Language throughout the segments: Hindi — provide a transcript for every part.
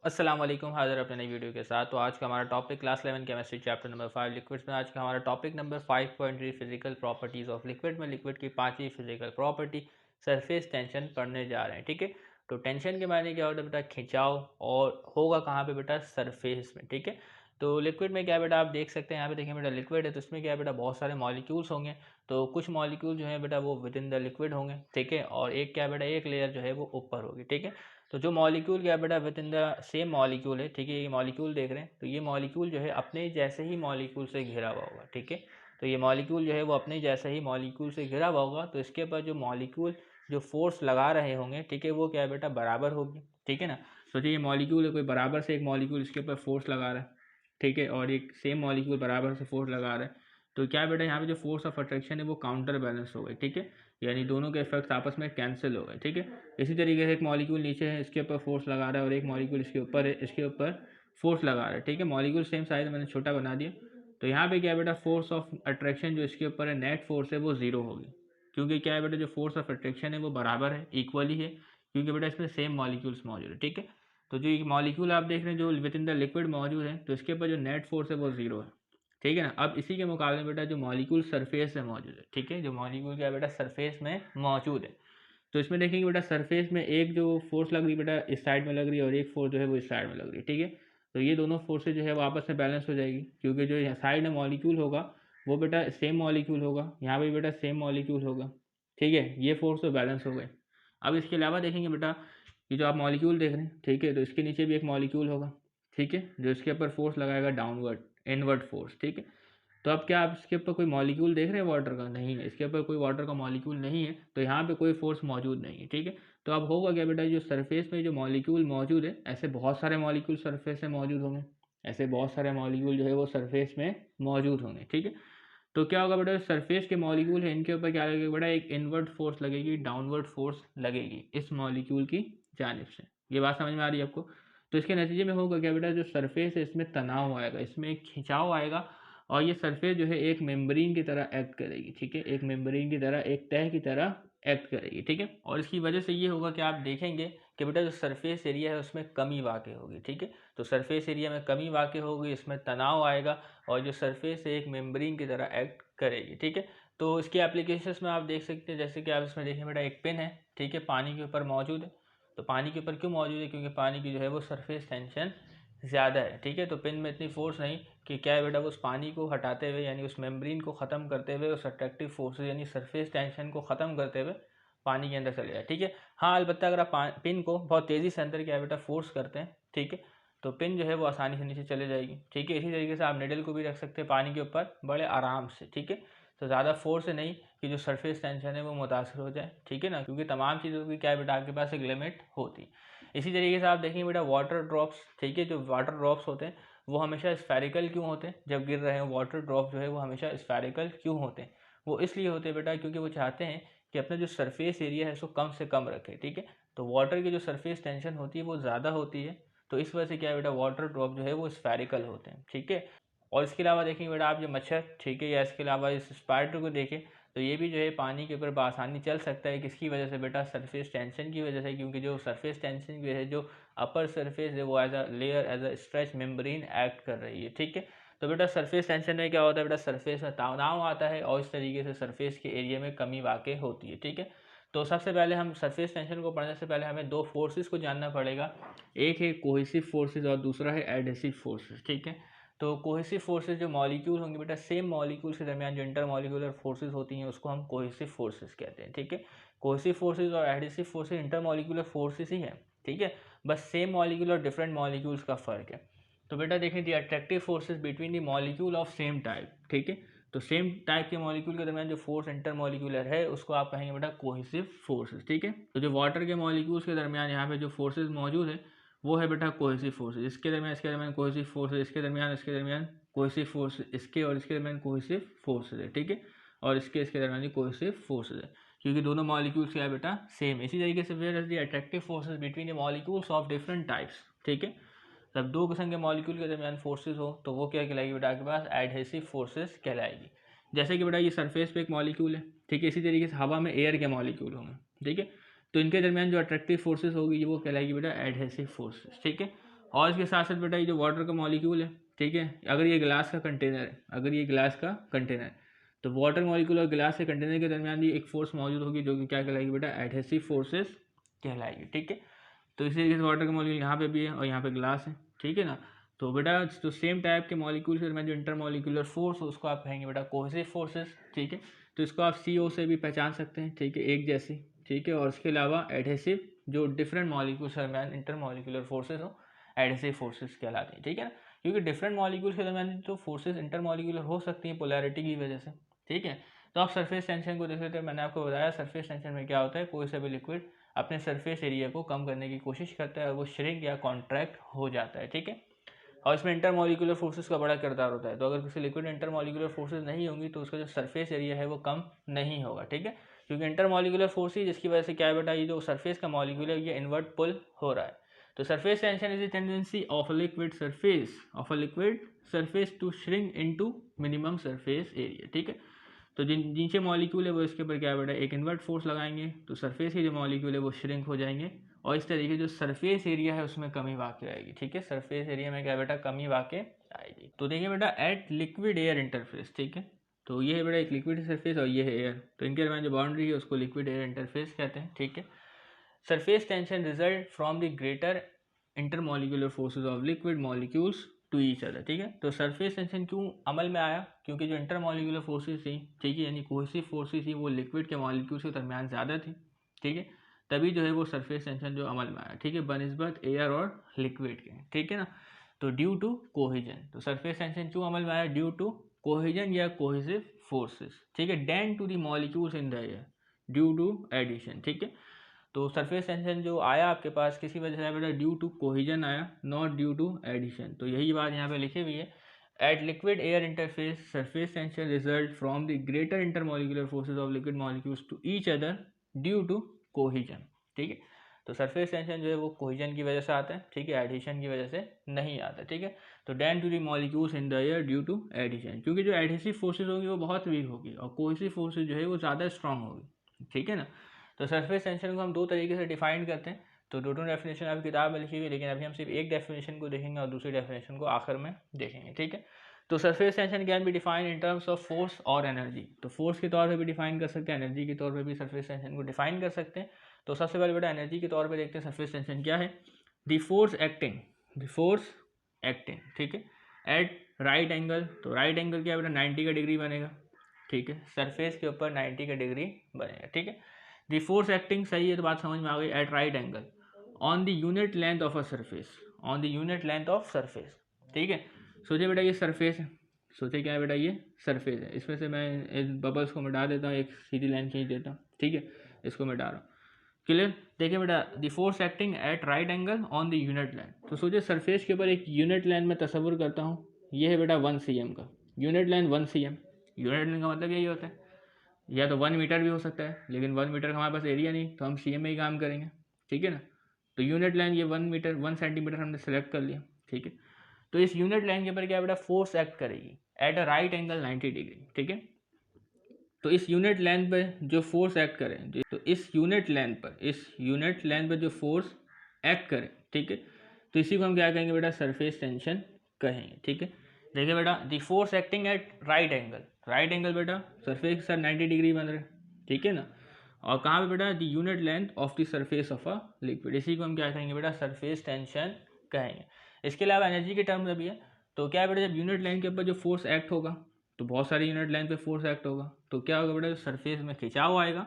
अस्सलाम वालेकुम, हाज़िर अपने नई वीडियो के साथ। तो आज का हमारा topic class 11 chemistry chapter number 5 liquids में आज का हमारा topic number 5.3 physical properties of liquid में लिक्विड की पांचवी फिजिकल प्रॉपर्टी सरफेस टेंशन पढ़ने जा रहे हैं। ठीक है, तो टेंशन के मायने क्या होता है बेटा? खिंचाव। और होगा कहाँ पे बेटा? सरफेस में। ठीक है, तो लिक्विड में क्या है बेटा? आप देख सकते हैं यहाँ पे, देखें बेटा लिक्विड है तो इसमें क्या है बेटा? बहुत सारे मॉलिक्यूल्स होंगे। तो कुछ मॉलिक्यूल जो है बेटा वो विद इन द लिक्विड होंगे। ठीक है, और एक क्या है बेटा? एक लेयर जो है वो ऊपर होगी। ठीक है, तो जो मॉलिक्यूल क्या है बेटा? With in the same molecule है। ठीक है, ये मॉलिक्यूल देख रहे हैं तो ये मॉलिक्यूल जो है अपने जैसे ही मॉलिक्यूल से घिरा हुआ होगा। ठीक है, तो ये मॉलिक्यूल जो है वो अपने जैसे ही मॉलिक्यूल से घिरा हुआ होगा, तो इसके ऊपर जो मॉलिक्यूल जो फोर्स लगा रहे होंगे, ठीक है, वो क्या है बेटा? बराबर होगी। ठीक है ना, सोचिए ये मॉलिक्यूल है, कोई बराबर से एक मॉलिक्यूल इसके ऊपर फोर्स लगा रहा है। ठीक है, और एक सेम मॉलिक्यूल बराबर से फोर्स लगा रहा है, तो क्या है बेटा? यहाँ पे जो फोर्स ऑफ अट्रैक्शन है वो काउंटर बैलेंस हो गई। ठीक है, यानी दोनों के इफेक्ट्स आपस में कैंसिल हो गए। ठीक है, इसी तरीके से एक मॉलिक्यूल नीचे है, इसके ऊपर फोर्स लगा रहा है, और एक मॉलिक्यूल इसके ऊपर है, इसके ऊपर फोर्स लगा रहा है। ठीक है, मॉलिक्यूल सेम साइज मैंने छोटा बना दिया, तो यहाँ पे क्या है बेटा? फोर्स ऑफ अट्रैक्शन जो इसके ऊपर है, नेट फोर्स है, वो जीरो होगी। क्योंकि क्या है बेटा? जो फोर्स ऑफ अट्रैक्शन है वो बराबर है, इक्वली है, क्योंकि बेटा इसमें सेम मॉलिक्यूल्स मौजूद है। ठीक है, तो जो मॉलिक्यूल आप देख रहे हैं जो विद इन द लिक्विड मौजूद है, तो इसके ऊपर जो नेट फोर्स है वो जीरो है। ठीक है ना, अब इसी के मुकाबले में बेटा जो मॉलिक्यूल सरफेस में मौजूद है, ठीक है, जो मॉलिक्यूल क्या है बेटा? सरफेस में मौजूद है, तो इसमें देखेंगे बेटा सरफेस में एक जो फोर्स लग रही है बेटा इस साइड में लग रही है, और एक फोर्स जो है वो इस साइड में लग रही है। ठीक है, तो ये दोनों फोर्सेज जो है वो आपस में बैलेंस हो जाएगी, क्योंकि जो साइड में मॉलिक्यूल होगा वो बेटा सेम मॉलिक्यूल होगा, यहाँ पे बेटा सेम मॉलिक्यूल होगा। ठीक है, ये फोर्स तो बैलेंस हो गए। अब इसके अलावा देखेंगे बेटा, ये जो आप मॉलिक्यूल देख रहे हैं, ठीक है, तो इसके नीचे भी एक मॉलिक्यूल होगा। ठीक है, जो इसके ऊपर फोर्स लगाएगा डाउनवर्ड, इनवर्ड फोर्स। ठीक है, तो अब क्या आप इसके ऊपर कोई मॉलिक्यूल देख रहे हैं वाटर का? नहीं है, इसके ऊपर कोई वाटर का मॉलिक्यूल नहीं है, तो यहाँ पे कोई फोर्स मौजूद नहीं है। ठीक है, तो अब होगा क्या बेटा? जो सरफेस में जो मॉलिक्यूल मौजूद है, ऐसे बहुत सारे मॉलिक्यूल सरफेस में मौजूद होंगे, ऐसे बहुत सारे मॉलिक्यूल जो है वो सरफेस में मौजूद होंगे। ठीक है, तो क्या होगा बेटा? सरफेस के मॉलिक्यूल है, इनके ऊपर क्या लगेगा बेटा? एक इनवर्ड फोर्स लगेगी, डाउनवर्ड फोर्स लगेगी इस मॉलिक्यूल की जानिब से। ये बात समझ में आ रही है आपको? तो इसके नतीजे में होगा क्या बेटा? जो सरफेस है इसमें तनाव आएगा, इसमें एक खिंचाव आएगा, और ये सरफेस जो है एक मेम्ब्रेन की तरह एक्ट करेगी। ठीक है, एक मेम्ब्रेन की तरह, एक तह की तरह एक्ट करेगी। ठीक है, और इसकी वजह से ये होगा कि आप देखेंगे कि बेटा जो सरफेस एरिया है उसमें कमी वाक़ई होगी। ठीक है, तो सरफेस एरिया में कमी वाक़ई होगी, इसमें तनाव आएगा, और जो सरफेस है एक मेम्ब्रेन की तरह एक्ट करेगी। ठीक है, तो इसके एप्लीकेशंस में आप देख सकते हैं, जैसे कि आप इसमें देखें बेटा, एक पिन है, ठीक है, पानी के ऊपर मौजूद है। तो पानी के ऊपर क्यों मौजूद है? क्योंकि पानी की जो है वो सरफेस टेंशन ज़्यादा है। ठीक है, तो पिन में इतनी फोर्स नहीं कि क्या है बेटा? उस पानी को हटाते हुए, यानी उस मेम्ब्रेन को ख़त्म करते हुए, उस अट्रैक्टिव फोर्स यानी सरफेस टेंशन को ख़त्म करते हुए पानी के अंदर चले जाए। ठीक है, हाँ अलबत्ता अगर आप पिन को बहुत तेज़ी से अंदर क्या है बेटा? फोर्स करते हैं, ठीक है, तो पिन जो है वो आसानी से नीचे चले जाएगी। ठीक है, इसी तरीके से आप निडल को भी रख सकते हैं पानी के ऊपर बड़े आराम से। ठीक है, तो ज़्यादा फोर्स से नहीं कि जो सरफेस टेंशन है वो मुतासर हो जाए। ठीक है ना, क्योंकि तमाम चीज़ों की क्या है बेटा? आपके पास एक लिमिट होती है। इसी तरीके से आप देखेंगे बेटा वाटर ड्रॉप्स, ठीक है, जो वाटर ड्रॉप्स होते हैं वो हमेशा स्फेरिकल क्यों होते हैं? जब गिर रहे हैं वाटर ड्रॉप जो है वो हमेशा स्फेरिकल क्यों होते हैं? वो इसलिए होते हैं बेटा क्योंकि वो चाहते हैं कि अपना जो सरफेस एरिया है उसको कम से कम रखें। ठीक है, तो वाटर की जो सरफेस टेंशन होती है वो ज़्यादा होती है, तो इस वजह से क्या है बेटा? वाटर ड्रॉप जो है वो स्फेरिकल होते हैं। ठीक है, और इसके अलावा देखेंगे बेटा आप जो मच्छर, ठीक है, या इसके अलावा इस स्पाइडर को देखें, तो ये भी जो है पानी के ऊपर बआसानी चल सकता है। किसकी वजह से बेटा? सरफेस टेंशन की वजह से, क्योंकि जो सरफेस टेंशन की वजह से जो अपर सरफेस है वो as a layer, as a stretch membrane act कर रही है। ठीक है, तो बेटा सरफेस टेंशन में क्या होता है बेटा? सरफेस में तनाव आता है, और इस तरीके से सरफेस के एरिया में कमी वाक़ई होती है। ठीक है, तो सबसे पहले हम सरफेस टेंशन को पढ़ने से पहले हमें दो फोर्सेस को जानना पड़ेगा। एक है कोहेसिव फोर्सेस और दूसरा है एडहेसिव फोर्सेस। ठीक है, तो कोहेसिव फोर्सेस जो मॉलिक्यूल होंगे बेटा, सेम मॉलिक्यूल्स के दरमियान जो इंटर मॉलिक्यूलर फोर्सेस होती हैं उसको हम कोहेसिव फोर्सेस कहते हैं। ठीक है, कोहेसिव फोर्सेस और adhesive forces inter molecular forces ही हैं। ठीक है, बस सेम मॉलिक्यूल और डिफरेंट मॉलिक्यूल्स का फ़र्क है। तो बेटा देखें the attractive forces between the molecule of same type. ठीक है, तो सेम टाइप के मॉलिक्यूल के दरमियान जो फोर्स इंटर मॉलिक्यूलर है उसको आप कहेंगे बेटा कोहेसिव फोर्सेस। ठीक है, तो जो वाटर के मॉलिक्यूल्स के दरमियान यहाँ पे जो फोर्सेस मौजूद है वो है बेटा कोहेसिव फोर्सेस। इसके दरमियान कोहेसिव फोर्सेस, इसके दरमियान कोहेसिव फोर्स, इसके और इसके दरमियान कोहेसिव फोर्सेस है। ठीक है, और इसके दरमियान कोहेसिव फोर्सेस है, क्योंकि दोनों मॉलिक्यूल्स क्या है बेटा? सेम। इसी तरीके से where is the attractive forces between the molecules of different types. ठीक है, जब दो किस्म के मॉलिक्यूल के दरमियान फोर्सेस हो तो वो क्या कहलाएगी बेटा? आपके पास एडहेसिव फोर्सेस कहलाएगी। जैसे कि बेटा ये सरफेस पे एक मॉलिक्यूल है, ठीक है, इसी तरीके से हवा में एयर के मॉलिक्यूल होंगे। ठीक है, तो इनके दरमियान जो अट्रैक्टिव फोर्सेस होगी वो कहलाएगी बेटा एडहेसिव फोर्सेस। ठीक है, और इसके साथ साथ बेटा ये जो वाटर का मॉलिक्यूल है, ठीक है, अगर ये ग्लास का कंटेनर है, अगर ये ग्लास का कंटेनर है तो वाटर मॉलिक्यूल और ग्लास के कंटेनर के दरमियान भी एक फोर्स मौजूद होगी जो कि क्या कहलाएगी बेटा, एडहेसिव फोर्सेस कहलाएगी, ठीक है। तो इसी तरीके से वाटर का मॉलिक्यूल यहाँ पे भी है और यहाँ पे ग्लास है, ठीक है ना। तो बेटा तो सेम टाइप के मॉलिक्यूल के दरमियान जो इंटरमॉलिक्यूलर फोर्स उसको आप कहेंगे बेटा कोहेसिव फोर्सेस, ठीक है। तो इसको आप CO से भी पहचान सकते हैं, ठीक है, एक जैसी, ठीक है। और इसके अलावा एडहेसिव जो डिफरेंट मॉलिक्यूल्स के दरमियान इंटरमॉलिक्यूलर फोर्सेस हो एडहेसिव फोर्सेस कहलाते हैं, ठीक है ना। क्योंकि डिफरेंट मॉलिक्यूल्स के दरमियान तो फोर्सेस इंटरमॉलिक्यूलर हो सकती हैं पोलैरिटी की वजह से, ठीक है। तो आप सरफेस टेंशन को देख लेते हैं। मैंने आपको बताया सरफेस टेंशन में क्या होता है, कोई सा भी लिक्विड अपने सरफेस एरिया को कम करने की कोशिश करता है और वो श्रिंक या कॉन्ट्रैक्ट हो जाता है, ठीक है। और इसमें इंटरमॉलिक्यूलर फोर्सेस का बड़ा किरदार होता है। तो अगर किसी लिक्विड इंटरमॉलिक्यूलर फोर्सेस नहीं होंगी तो उसका जो सरफेस एरिया है वो कम नहीं होगा, ठीक है। क्योंकि इंटरमॉलिक्यूलर फोर्स ही जिसकी वजह से क्या है बेटा, ये जो सरफेस का मॉलिक्यूल है ये इनवर्ट पुल हो रहा है। तो surface tension is the tendency of a liquid surface to shrink into minimum surface area, ठीक है। तो जिनसे मॉलिक्यूल है वो इसके ऊपर क्या बेटा, एक इन्वर्ट फोर्स लगाएंगे तो सरफेस के जो मॉलिक्यूल है वो श्रिंक हो जाएंगे और इस तरीके जो सरफेस एरिया है उसमें कमी वाक़ आएगी, ठीक है। सरफेस एरिया में क्या बेटा, कमी वाक़ आएगी। तो देखिए बेटा एट लिक्विड एयर इंटरफेस, ठीक है। तो ये है बेटा एक लिक्विड सरफेस और ये है एयर, तो इनके दरमियान जो बाउंड्री है उसको लिक्विड एयर इंटरफेस कहते हैं, ठीक है। Surface tension result from the greater intermolecular forces of liquid molecules to each other, ठीक है। तो सरफेस टेंशन क्यों अमल में आया, क्योंकि जो इंटरमॉलिक्यूलर फोर्सेज थी, ठीक है, यानी कोहेसिव फोर्सेज थी वो लिक्विड के मॉलिक्यूल्स के दरमियान ज़्यादा थी, ठीक है। तभी जो है वो सरफेस टेंशन जो अमल में आया, ठीक है, बनिस्बत एयर और लिक्विड के, ठीक है ना। तो ड्यू टू कोहिजन, तो सरफेस टेंशन क्यों अमल में आया, ड्यू टू कोहिजन या कोहेसिव फोर्सेस, ठीक है। Than to the molecules in the air due to adhesion, ठीक है। तो सरफेस टेंशन जो आया आपके पास किसी वजह से बेटा ड्यू टू कोहिजन आया, नॉट ड्यू टू एडिशन। तो यही बात यहाँ पे लिखी हुई है, at liquid air interface surface tension result from the greater intermolecular forces of liquid molecules to each other due to cohesion, ठीक है। तो सरफेस टेंशन जो है वो कोहिजन की वजह से आता है, ठीक है, एडिशन की वजह से नहीं आता, ठीक है। तो than to the molecules in the air due to adhesion, क्योंकि जो एडहेसिव फोर्सेज होगी वो बहुत वीक होगी और कोहेसिव फोर्सेज जो है वो ज़्यादा स्ट्रांग होगी, ठीक है ना। तो सरफेस टेंशन को हम दो तरीके से डिफाइन करते हैं। तो दोनों डेफिनेशन आपकी किताब में लिखी हुई है, लेकिन अभी हम सिर्फ एक डेफिनेशन को देखेंगे और दूसरी डेफिनेशन को आखिर में देखेंगे, ठीक है। तो surface tension can be define in terms of force और एनर्जी। तो फोर्स के तौर पे भी डिफाइन कर सकते हैं, एनर्जी के तौर पे भी सरफेस टेंशन को डिफाइन कर सकते हैं। तो सबसे पहले बेटा एनर्जी के तौर पे देखते हैं सरफेस टेंशन क्या है। द फोर्स एक्टिंग, ठीक है, एट राइट एंगल। तो राइट एंगल क्या है बेटा, 90 का डिग्री बनेगा, ठीक है, सरफेस के ऊपर 90 का डिग्री बनेगा, ठीक है। द फोर्स एक्टिंग सही है तो बात समझ में आ गई, at right angle on the unit length of a surface, on the unit length of surface, ठीक है। सोचिए बेटा ये सरफेस है, सोचिए क्या है बेटा ये सरफेस है, इसमें से मैं इस बबल्स को मिटा देता हूँ, एक सीधी लाइन खींच देता हूँ, ठीक है, इसको मिटा रहा हूँ, क्लियर। देखिए बेटा the force acting at right angle on the unit length. तो सोचिए सरफेस के ऊपर एक यूनिट लेंथ में तस्वुर करता हूँ, ये है बेटा 1 cm का unit length, 1 cm unit length का मतलब यही होता है, या तो 1 मीटर भी हो सकता है, लेकिन 1 मीटर का हमारे पास एरिया नहीं तो हम CM में ही काम करेंगे, ठीक है ना। तो यूनिट लाइन ये 1 मीटर 1 सेंटीमीटर हमने सेलेक्ट कर लिया, ठीक है। तो इस यूनिट लाइन के ऊपर क्या बेटा फोर्स एक्ट करेगी at a right angle 90 degree, ठीक है। तो इस यूनिट लेंथ पे जो फोर्स एक्ट करे, तो इस यूनिट लेंथ पे जो फोर्स एक्ट करे, ठीक है, तो इसी को हम क्या कहेंगे बेटा, सरफेस टेंशन कहेंगे, ठीक है। देखिए बेटा the force acting at right angle बेटा सरफेस के साथ 90 डिग्री बन रहे, ठीक है ना। और कहाँ पे बेटा, the unit length of the surface of a liquid, इसी को हम क्या कहेंगे बेटा, सरफेस टेंशन कहेंगे। इसके अलावा एनर्जी के टर्म्स भी है। तो क्या बेटा जब यूनिट लेंथ के ऊपर जो फोर्स एक्ट होगा तो बहुत सारी यूनिट लेंथ पे फोर्स एक्ट होगा, तो क्या होगा बेटा, सरफेस में खिंचाव आएगा,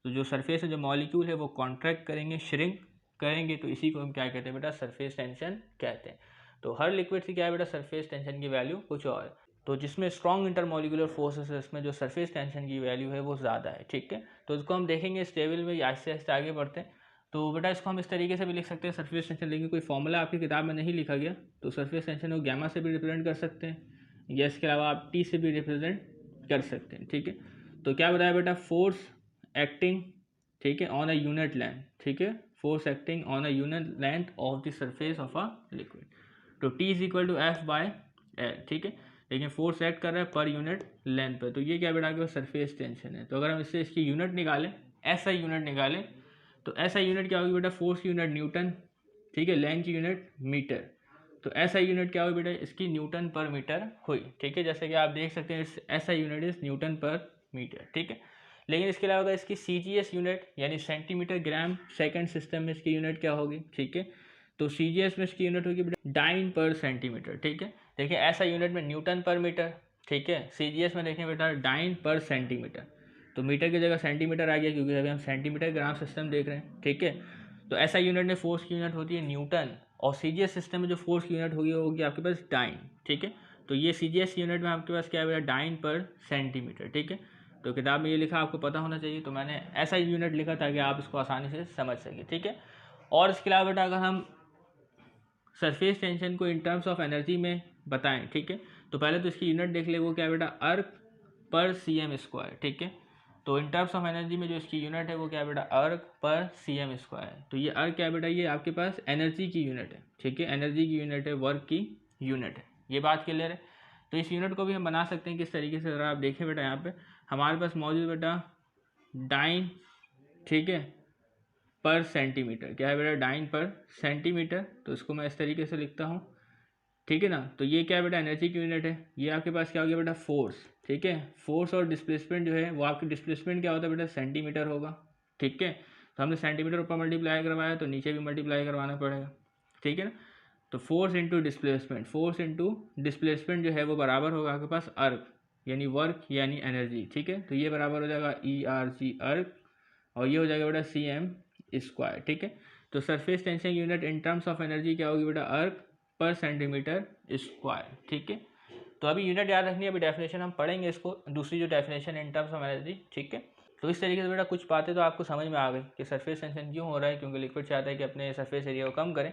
तो जो सरफेस है जो मॉलिक्यूल है वो कॉन्ट्रैक्ट करेंगे, श्रिंक करेंगे, तो इसी को हम क्या कहते हैं बेटा, सरफेस टेंशन कहते हैं। तो हर लिक्विड से क्या है बेटा, सरफेस टेंशन की वैल्यू कुछ और है। तो जिसमें स्ट्रॉन्ग इंटरमॉलिक्यूलर फोर्सेस है इसमें जो सरफेस टेंशन की वैल्यू है वो ज़्यादा है, ठीक है। तो इसको हम देखेंगे इस टेबल में, आहिस्ते आहिस्ते आगे बढ़ते हैं। तो बेटा इसको हम इस तरीके से भी लिख सकते हैं सरफेस टेंशन, लेकिन कोई फॉर्मूला आपकी किताब में नहीं लिखा गया। तो सरफेस टेंशन को गैमा से भी रिप्रेजेंट कर सकते हैं, या इसके अलावा आप T से भी रिप्रेजेंट कर सकते हैं, ठीक है। तो क्या बताया बेटा, फोर्स एक्टिंग, ठीक है, ऑन अ यूनिट लेंथ, ठीक है, force acting on a unit length of the surface of a liquid. तो T is equal to F by L, ठीक है, लेकिन फोर्स एक्ट कर रहा है पर यूनिट लेंथ पर। तो ये क्या बेटा आपके पास सरफेस टेंशन है। तो अगर हम इससे इसकी यूनिट निकालें, SI यूनिट निकालें, तो SI यूनिट क्या होगी बेटा, फोर्स की यूनिट न्यूटन, ठीक है, लेंथ की यूनिट मीटर। तो SI यूनिट क्या हुई बेटा, इसकी न्यूटन पर मीटर हुई, ठीक है। जैसे कि आप देख सकते हैं SI यूनिट इज न्यूटन पर मीटर, ठीक है। लेकिन इसके अलावा इसकी CGS यूनिट यानी सेंटीमीटर ग्राम सेकंड सिस्टम में इसकी यूनिट क्या होगी, ठीक है। तो CGS में इसकी यूनिट होगी बेटा डाइन पर सेंटीमीटर, ठीक है। देखिए SI यूनिट में न्यूटन पर मीटर, ठीक है। CGS में देखें बेटा डाइन पर सेंटीमीटर, तो मीटर की जगह सेंटीमीटर आ गया क्योंकि अभी हम सेंटीमीटर ग्राम सिस्टम देख रहे हैं, ठीक है। तो SI यूनिट में फोर्स की यूनिट होती है न्यूटन, और CGS सिस्टम में जो फोर्स की यूनिट होगी वो होगी आपके पास डाइन, ठीक है। तो ये CGS यूनिट में आपके पास क्या है डाइन पर सेंटीमीटर, ठीक है। तो किताब में ये लिखा आपको पता होना चाहिए, तो मैंने SI यूनिट लिखा ताकि आप इसको आसानी से समझ सकें, ठीक है। और इसके अलावा बेटा अगर हम सरफेस टेंशन को इन टर्म्स ऑफ एनर्जी में बताएं, ठीक है, तो पहले तो इसकी यूनिट देख ले, वो क्या है बेटा अर्क पर cm स्क्वायर, ठीक है। तो इन टर्म्स ऑफ एनर्जी में जो इसकी यूनिट है वो क्या है बेटा अर्क पर cm स्क्वायर। तो ये अर्क क्या है बेटा, ये आपके पास एनर्जी की यूनिट है, ठीक है, एनर्जी की यूनिट है, वर्क की यूनिट है, ये बात क्लियर है। तो इस यूनिट को भी हम बना सकते हैं किस तरीके से, अगर आप देखें बेटा यहाँ पे हमारे पास मौजूद बेटा डाइन, ठीक है, पर सेंटीमीटर, क्या है बेटा डाइन पर सेंटीमीटर। तो इसको मैं इस तरीके से लिखता हूँ, ठीक है ना। तो ये क्या है बेटा एनर्जी की यूनिट है। ये आपके पास क्या हो गया बेटा फोर्स, ठीक है। फोर्स और डिस्प्लेसमेंट जो है वो आपकी डिस्प्लेसमेंट क्या होता है बेटा सेंटीमीटर होगा, ठीक है। तो हमने सेंटीमीटर ऊपर मल्टीप्लाई करवाया तो नीचे भी मल्टीप्लाई करवाना पड़ेगा, ठीक है ना। तो force into displacement, force into displacement जो है वो बराबर होगा आपके पास अर्क यानी वर्क यानी एनर्जी, ठीक है। तो ये बराबर हो जाएगा ERG अर्क, और ये हो जाएगा बेटा CM स्क्वायर, ठीक है। तो surface tension unit in terms of energy क्या होगी बेटा अर्क पर सेंटीमीटर स्क्वायर, ठीक है। तो अभी यूनिट याद रखनी है, अभी डेफिनेशन हम पढ़ेंगे इसको, दूसरी जो definition in terms of energy, ठीक है। तो इस तरीके से बेटा कुछ बातें तो आपको समझ में आ गई कि सरफेस टेंशन क्यों हो रहा है, क्योंकि लिक्विड चाहता है कि अपने सरफेस एरिया को कम करें।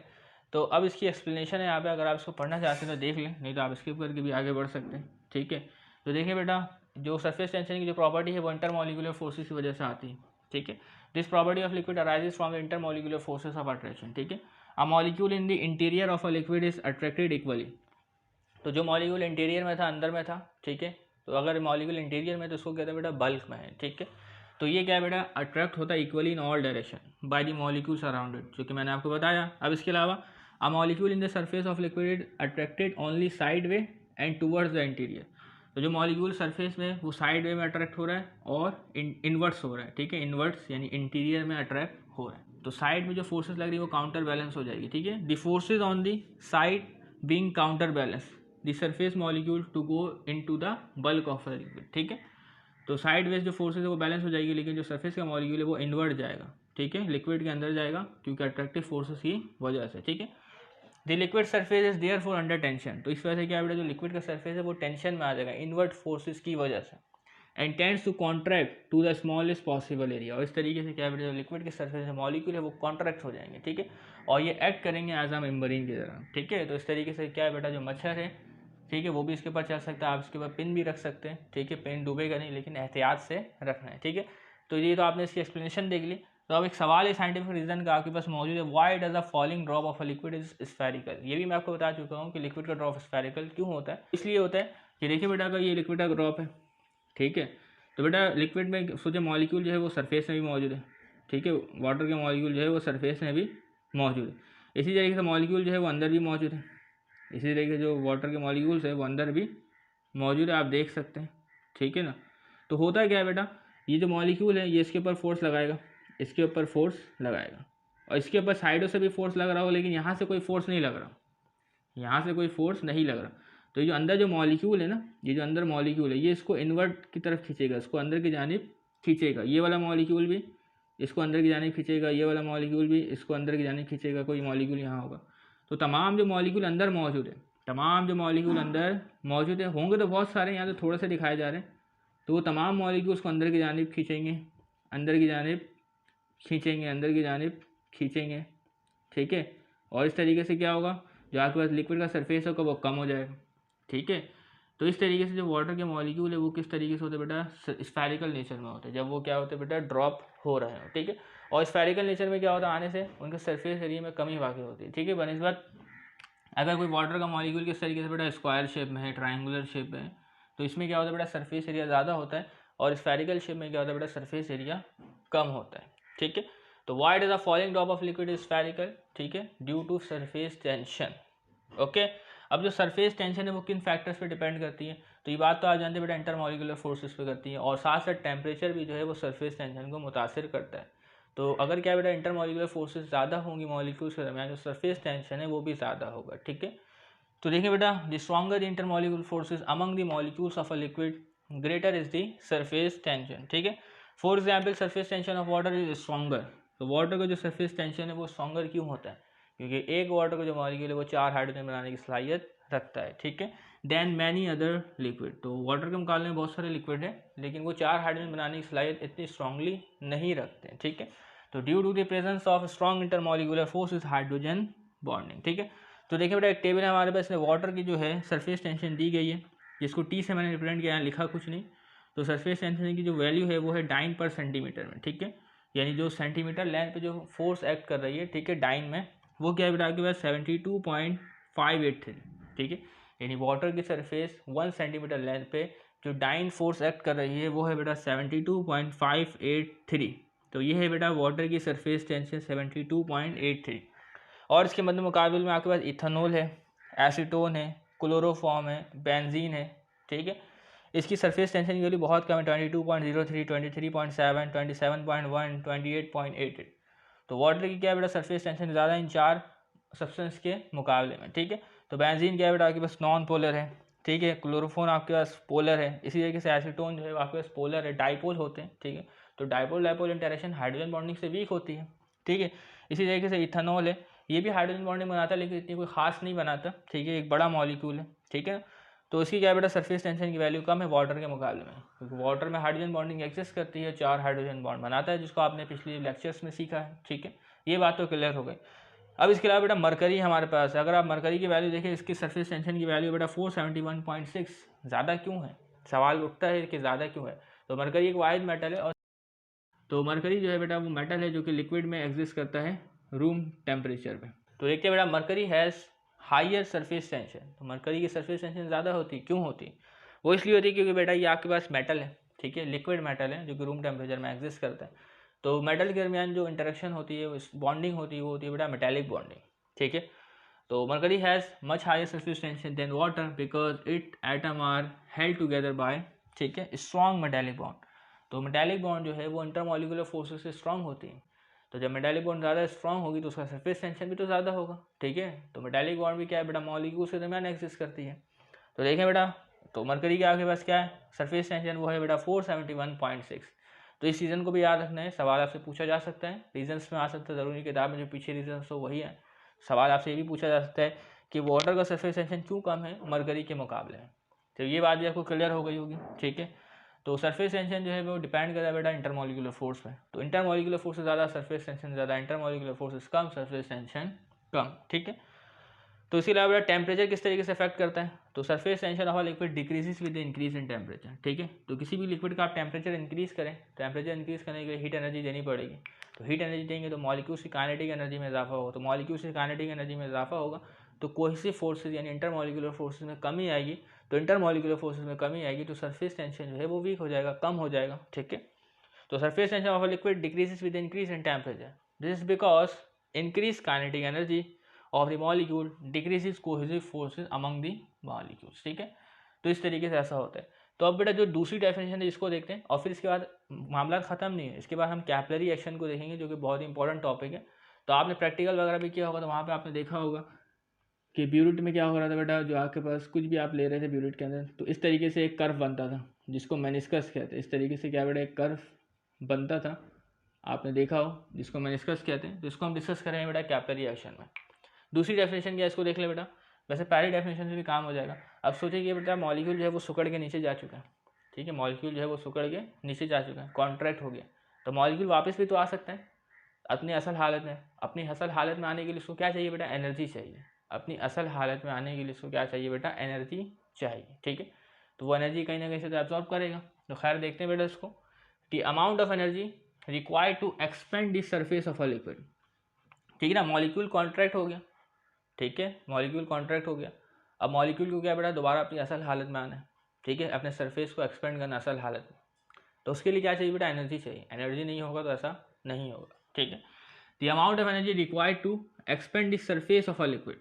तो अब इसकी एक्सप्लेनेशन है यहाँ पे, अगर आप इसको पढ़ना चाहते हैं तो देख लें, नहीं तो आप स्किप करके भी आगे बढ़ सकते हैं, ठीक है। तो देखिए बेटा जो सरफेस टेंशन की जो प्रॉपर्टी है वो इंटरमॉलिक्यूलर फोर्सेस की वजह से आती है, ठीक है। This property of liquid arises from the intermolecular forces of attraction, ठीक है। A molecule in the interior of a liquid is attracted equally. तो जो मॉलिक्यूल इंटीरियर में था, अंदर में था, ठीक है। तो अगर मॉलिक्यूल इंटीरियर में तो उसको कहते हैं बेटा बल्क में है, ठीक है। तो ये क्या है बेटा अट्रैक्ट होता है equally in all direction by the molecules around it, जो कि मैंने आपको बताया। अब इसके अलावा a molecule in the surface of liquid attracted only side way and towards the interior. तो जो मॉलिक्यूल सरफेस में वो साइड वे में अट्रैक्ट हो रहा है और इनवर्ट्स हो रहा है, ठीक है। इनवर्ट्स यानी इंटीरियर में अट्रैक्ट हो रहा है। तो साइड में जो फोर्सेस लग रही है वो काउंटर बैलेंस हो जाएगी, ठीक है। The forces on the side being counter balance the surface molecule to go into the bulk of the liquid, ठीक है। तो साइड वेज जो फोर्सेज है वो बैलेंस हो जाएगी, लेकिन जो सरफेस का मॉलिक्यूल है वो इनवर्ट जाएगा, ठीक है, लिक्विड के अंदर जाएगा क्योंकि अट्रैक्टिव फोर्सेस की वजह से, ठीक है। The liquid surface is therefore under tension. तो इस वजह से क्या बेटा जो लिक्विड का सरफेस है वो टेंशन में आ जाएगा इनवर्ट फोर्सेस की वजह से, and tends to contract to the smallest possible area. और इस तरीके से क्या बेटा जो लिक्विड के सरफेस मॉलिक्यूल है वो कॉन्ट्रैक्ट हो जाएंगे, ठीक है, और ये एक्ट करेंगे एज अ मेम्ब्रेन की तरह, ठीक है। तो इस तरीके से क्या है बेटा जो मच्छर है, ठीक है, वो भी इसके ऊपर चल सकता है, आप इसके ऊपर पिन भी रख सकते हैं, ठीक है। पिन डूबेगा नहीं लेकिन एहतियात से रखना है, ठीक है। तो ये तो आपने इसकी एक्सप्लेनेशन देख ली। तो अब एक सवाल है साइंटिफिक रीजन का आपके पास मौजूद है, why does a falling drop of a liquid is spherical. ये भी मैं आपको बता चुका हूँ कि लिक्विड का ड्रॉप स्फेरिकल क्यों होता है। इसलिए होता है कि देखिए बेटा अगर ये लिक्विड का ड्रॉप है, ठीक है, तो बेटा लिक्विड में सोचे मॉलिक्यूल जो है वो सरफेस में भी मौजूद है, ठीक है। वाटर के मॉलिक्यूल जो है वो सरफेस में भी मौजूद है। इसी तरीके से मॉलिक्यूल जो है वो अंदर भी मौजूद है, इसी तरीके जो वाटर के मॉलिक्यूल्स है वो अंदर भी मौजूद है, आप देख सकते हैं, ठीक है ना। तो होता क्या है बेटा ये जो मॉलिक्यूल है ये इसके ऊपर फोर्स लगाएगा, इसके ऊपर फोर्स लगाएगा, और इसके ऊपर साइडों से भी फोर्स लग रहा हो, लेकिन यहाँ से कोई फोर्स नहीं लग रहा, यहाँ से कोई फोर्स नहीं लग रहा। तो ये जो अंदर जो मॉलिक्यूल है ना, ये जो अंदर मॉलिक्यूल है ये इसको इन्वर्ट की तरफ खींचेगा, इसको अंदर की जानिब खींचेगा। ये वाला मॉलिक्यूल भी इसको अंदर की जानिब खींचेगा, ये वाला मॉलिक्यूल भी इसको अंदर की जानिब खींचेगा, कोई मॉलिक्यूल यहाँ होगा। तो तमाम जो मॉलिक्यूल अंदर मौजूद है, तमाम जो मॉलिक्यूल अंदर मौजूद है, होंगे तो बहुत सारे, यहाँ तो थोड़े से दिखाए जा रहे हैं। तो वो तमाम मॉलिक्यूल्स को अंदर की जानिब खींचेंगे, अंदर की जानिब खींचेंगे, अंदर की जानिब खींचेंगे, ठीक है। और इस तरीके से क्या होगा जो आपके पास लिक्विड का सरफेस होगा वो कम हो जाएगा, ठीक है। तो इस तरीके से जो वाटर के मॉलिक्यूल है वो किस तरीके से होते हैं बेटा स्फेरिकल नेचर में होते हैं, जब वो क्या होते हैं बेटा ड्रॉप हो रहे हो, ठीक है। और स्फेरिकल नेचर में क्या होता है आने से उनके सरफेस एरिया में कमी वाक़ई होती है, ठीक है। बनस्बत अगर कोई वाटर का मॉलिक्यूल किस तरीके से बेटा स्क्वायर शेप में है, ट्रायंगुलर शेप में है, तो इसमें क्या होता है बेटा सरफेस एरिया ज़्यादा होता है, और स्फेरिकल शेप में क्या होता है बेटा सरफेस एरिया कम होता है, ठीक है। तो why does the falling drop of liquid is spherical, ठीक है, due to surface tension, okay. अब जो सरफेस टेंशन है वो किन फैक्टर्स पे डिपेंड करती है, तो ये बात तो आप जानते हैं बेटा इंटरमॉलिक्यूलर फोर्सेस पे करती है, और साथ साथ टेम्परेचर भी जो है वो सरफेस टेंशन को मुतासिर करता है। तो अगर क्या बेटा इंटरमॉलिक्यूलर फोर्सेस ज़्यादा होंगी मॉलिक्यूल्स के दरमियान, जो सरफेस टेंशन है वो भी ज़्यादा होगा, ठीक है। तो देखिए बेटा, the stronger intermolecular forces among the molecules of a liquid greater is the surface tension, ठीक है। For example surface tension of water is stronger, तो वाटर का जो सरफेस टेंशन है वो स्ट्रॉन्गर क्यों होता है, क्योंकि एक वाटर का जो मॉलिक्यूल है वो 4 हाइड्रोजन बनाने की सलाहियत रखता है, ठीक है, देन मैनी अदर लिक्विड। तो वाटर के मुकाबले में बहुत सारे लिक्विड है, लेकिन वो 4 हाइड्रोजन बनाने की सलाहियत इतनी स्ट्रांगली नहीं रखते हैं, ठीक है। तो due to the presence of strong intermolecular force is hydrogen bonding, ठीक है। तो देखिए बेटा एक टेबल है हमारे पास, वाटर की जो है सरफेस टेंशन दी गई है, जिसको टी से मैंने रिप्रेजेंट किया, लिखा कुछ नहीं। तो सरफेस टेंशन की जो वैल्यू है वो है डाइन पर सेंटीमीटर में, ठीक है, यानी जो सेंटीमीटर लेंथ पे जो फोर्स एक्ट कर रही है, ठीक है, डाइन में, वो क्या है बेटा आपके पास 72.583, ठीक है, यानी वाटर की सरफेस 1 सेंटीमीटर लेंथ पे जो डाइन फोर्स एक्ट कर रही है वो है बेटा 72.583। तो ये है बेटा वाटर की सरफेस टेंशन 72.83। और इसके मध्य मुकाबले में आपके पास इथेनॉल है, एसीटोन है, क्लोरोफॉर्म है, बेंजीन है, ठीक है, इसकी सरफेस टेंशन की वैल्यू बहुत कम है, 22.03, 23.7, 27.1, 28.88। तो वाटर की क्या है बेटा सरफेस टेंशन ज़्यादा इन 4 सब्सटेंस के मुकाबले में, ठीक है। तो बेंजीन क्या है बेटा आपके पास नॉन पोलर है, ठीक है, क्लोरोफॉर्म आपके पास पोलर है, इसी तरीके से एसीटोन जो है आपके पास पोलर है, डाइपोल होते हैं, ठीक है। तो dipole dipole interaction hydrogen bonding से वीक होती है, ठीक है। इसी तरीके से इथेनॉल है, ये भी हाइड्रोजन बॉन्डिंग बनाता है, लेकिन इतनी कोई खास नहीं बनाता, ठीक है, एक बड़ा मॉलिक्यूल है, ठीक है। तो इसकी क्या बेटा सरफेस टेंशन की वैल्यू कम है वाटर के मुकाबले में, क्योंकि वाटर में हाइड्रोजन बॉन्डिंग एग्जिस्ट करती है, 4 हाइड्रोजन बॉन्ड बनाता है, जिसको आपने पिछले लेक्चर्स में सीखा है, ठीक है, ये बात तो क्लियर हो गई। अब इसके अलावा बेटा मरकरी हमारे पास है, अगर आप मरकरी की वैल्यू देखें, इसकी सरफेस टेंशन की वैल्यू बेटा 471.6, ज़्यादा क्यों है, सवाल उठता है कि ज़्यादा क्यों है। तो मरकरी एक वाइड मेटल है, और तो मरकरी जो है बेटा वो मेटल है जो कि लिक्विड में एग्जिस्ट करता है रूम टेम्परेचर पे। तो देखते हैं बेटा mercury has higher surface tension, तो मरकरी की सरफेस टेंशन ज़्यादा होती है, क्यों होती है, वो इसलिए होती है क्योंकि बेटा ये आपके पास मेटल है, ठीक है, लिक्विड मेटल है जो कि रूम टेम्परेचर में एग्जिस्ट करता है। तो मेटल के दरमियान जो इंटरेक्शन होती है, बॉन्डिंग होती है, वो होती है बेटा मेटेलिक बॉन्डिंग, ठीक है। तो mercury has much higher surface tension than water because it atom are held together by, ठीक है, स्ट्रॉन्ग मेटेलिक बॉन्ड। तो मेटेलिक बॉन्ड जो है वो इंटरमॉलिक्यूलर फोर्सेस से स्ट्रॉन्ग होती है, तो जब मेटेलिक बॉन्ड ज़्यादा स्ट्रॉन्ग होगी तो उसका सरफेस टेंशन भी तो ज़्यादा होगा, ठीक है। तो मेटेलिक बॉन्ड भी क्या है बेटा मॉलिक्यूल्स के दरमियान एग्जिस्ट करती है। तो देखें बेटा, तो मरकरी के आपके पास क्या है सरफेस टेंशन, वो है बेटा 471.6। तो इस रीज़न को भी याद रखना है, सवाल आपसे पूछा जा सकता है, रीजन्स में आ सकता है, ज़रूरी किताब में जो पीछे रीजन्स हो वही है। सवाल आपसे ये भी पूछा जा सकता है कि वाटर का सरफेस टेंशन क्यों कम है मरकरी के मुकाबले में, तो ये बात भी आपको क्लियर हो गई होगी, ठीक है। तो सरफेस टेंशन जो है वो डिपेंड करता है बेटा इंटरमॉलिक्यूलर फोर्स पे, तो इंटरमॉलिक्यूलर फोर्स ज़्यादा सरफेस टेंशन ज़्यादा, इंटरमॉलिक्यूलर फोर्सेस कम सरफेस टेंशन कम, ठीक है। तो इसके अलावा बेटा टेम्परेचर किस तरीके से अफेक्ट करता है, तो surface tension of liquid decreases with increase in temperature, ठीक है। तो किसी भी लिक्विड का आप टेम्परेचर इंक्रीज करें, टेम्परेचर इंक्रीज करने के लिए हीट एनर्जी देनी पड़ेगी, तो हीट एनर्जी देंगे तो मॉलिक्यूल्स की काइनेटिक एनर्जी में इजाफा होगा, तो मॉलिक्यूल्स की काइनेटिक एनर्जी में इजाफा होगा तो कोहेसिव फोर्सेज यानी इंटरमॉलिक्यूलर फोर्सेज में कमी आएगी, तो इंटरमॉलिक्यूलर फोर्सेज में कमी आएगी तो सरफेस टेंशन जो है वो वीक हो जाएगा, कम हो जाएगा, ठीक है। तो surface tension of a liquid decreases with increase in temperature, this is because increase kinetic energy of the molecule decreases cohesive forces among the molecules, ठीक है। तो इस तरीके से ऐसा होता है। तो अब बेटा जो दूसरी डेफिनेशन है इसको देखते हैं, और फिर इसके बाद मामला ख़त्म नहीं है, इसके बाद हम कैपिलरी एक्शन को देखेंगे जो कि बहुत ही इंपॉर्टेंट टॉपिक है। तो आपने प्रैक्टिकल वगैरह भी किया होगा, तो वहाँ पे आपने देखा होगा कि ब्यूरिट में क्या हो रहा था बेटा, जो आपके पास कुछ भी आप ले रहे थे ब्यूरिट के अंदर, तो इस तरीके से एक कर्व बनता था जिसको मेनिस्कस कहते हैं, इस तरीके से क्या बेटा एक कर्व बनता था, आपने देखा हो, जिसको मेनिस्कस कहते हैं। तो इसको हम डिस्कस करेंगे बेटा कैपिलरी एक्शन में। दूसरी डेफिनेशन क्या है इसको देख ले बेटा, वैसे पहली डेफिनेशन से भी काम हो जाएगा। अब सोचिए कि बेटा मॉलिक्यूल जो है वो सुकड़ के नीचे जा चुका है, ठीक है, मॉलिक्यूल जो है वो सुकड़ के नीचे जा चुका है, कॉन्ट्रैक्ट हो गया, तो मॉलिक्यूल वापस भी तो आ सकता है अपनी असल हालत में। अपनी असल हालत में आने के लिए इसको क्या चाहिए बेटा, एनर्जी चाहिए। अपनी असल हालत में आने के लिए इसको क्या चाहिए बेटा, एनर्जी चाहिए, ठीक है। तो वो एनर्जी कहीं ना कहीं से तो एब्जॉर्ब करेगा। तो खैर देखते हैं बेटा इसको, कि amount of energy required to expand the surface of a liquid, ठीक है ना, मॉलिक्यूल कॉन्ट्रैक्ट हो गया, ठीक है, मॉलिक्यूल कॉन्ट्रैक्ट हो गया। अब मॉलिक्यूल को क्या बेटा दोबारा अपनी असल हालत में आना है, ठीक है, अपने सरफेस को एक्सपेंड करना असल हालत में, तो उसके लिए क्या चाहिए बेटा, एनर्जी चाहिए। एनर्जी नहीं होगा तो ऐसा नहीं होगा, ठीक है। The amount of energy required to expand the surface of a liquid,